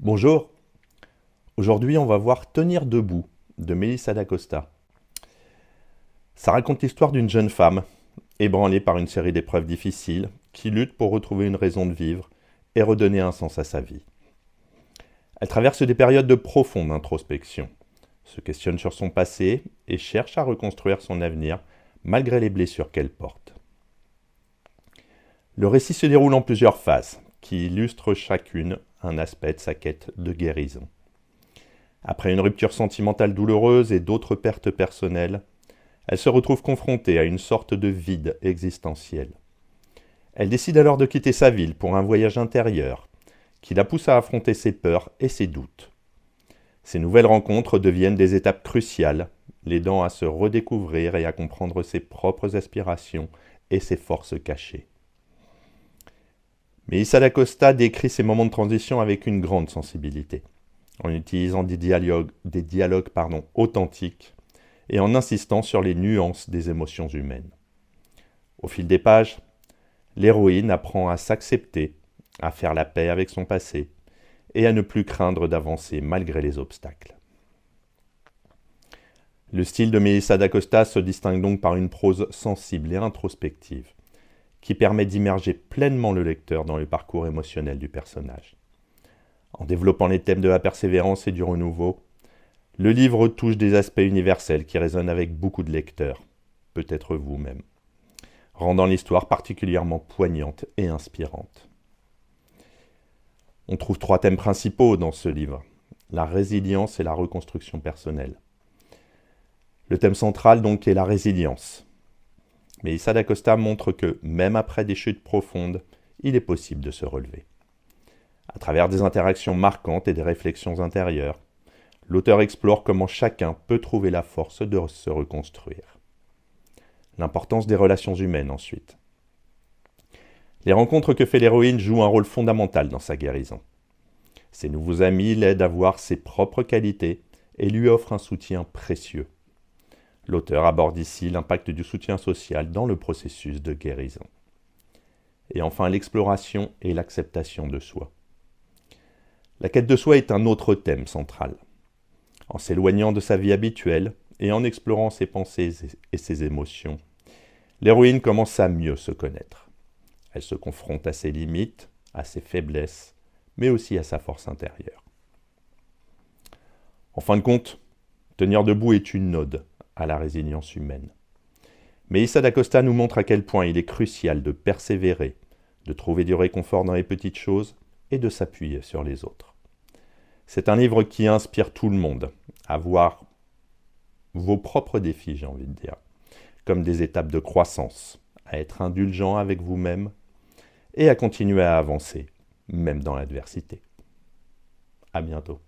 Bonjour, aujourd'hui on va voir Tenir debout de Melissa d'Acosta. Ça raconte l'histoire d'une jeune femme, ébranlée par une série d'épreuves difficiles, qui lutte pour retrouver une raison de vivre et redonner un sens à sa vie. Elle traverse des périodes de profonde introspection, se questionne sur son passé et cherche à reconstruire son avenir malgré les blessures qu'elle porte. Le récit se déroule en plusieurs phases, qui illustrent chacune un aspect de sa quête de guérison. Après une rupture sentimentale douloureuse et d'autres pertes personnelles, elle se retrouve confrontée à une sorte de vide existentiel. Elle décide alors de quitter sa ville pour un voyage intérieur qui la pousse à affronter ses peurs et ses doutes. Ces nouvelles rencontres deviennent des étapes cruciales, l'aidant à se redécouvrir et à comprendre ses propres aspirations et ses forces cachées. Melissa d'Acosta décrit ces moments de transition avec une grande sensibilité, en utilisant des dialogues authentiques et en insistant sur les nuances des émotions humaines. Au fil des pages, l'héroïne apprend à s'accepter, à faire la paix avec son passé et à ne plus craindre d'avancer malgré les obstacles. Le style de Melissa d'Acosta se distingue donc par une prose sensible et introspective, qui permet d'immerger pleinement le lecteur dans le parcours émotionnel du personnage. En développant les thèmes de la persévérance et du renouveau, le livre touche des aspects universels qui résonnent avec beaucoup de lecteurs, peut-être vous-même, rendant l'histoire particulièrement poignante et inspirante. On trouve 3 thèmes principaux dans ce livre, la résilience et la reconstruction personnelle. Le thème central donc est la résilience. Melissa d'Acosta montre que, même après des chutes profondes, il est possible de se relever. À travers des interactions marquantes et des réflexions intérieures, l'auteur explore comment chacun peut trouver la force de se reconstruire. L'importance des relations humaines ensuite. Les rencontres que fait l'héroïne jouent un rôle fondamental dans sa guérison. Ses nouveaux amis l'aident à voir ses propres qualités et lui offrent un soutien précieux. L'auteur aborde ici l'impact du soutien social dans le processus de guérison. Et enfin, l'exploration et l'acceptation de soi. La quête de soi est un autre thème central. En s'éloignant de sa vie habituelle et en explorant ses pensées et ses émotions, l'héroïne commence à mieux se connaître. Elle se confronte à ses limites, à ses faiblesses, mais aussi à sa force intérieure. En fin de compte, Tenir debout est une ode à la résilience humaine. Melissa d'Acosta nous montre à quel point il est crucial de persévérer, de trouver du réconfort dans les petites choses et de s'appuyer sur les autres. C'est un livre qui inspire tout le monde à voir vos propres défis, j'ai envie de dire, comme des étapes de croissance, à être indulgent avec vous-même et à continuer à avancer, même dans l'adversité. À bientôt.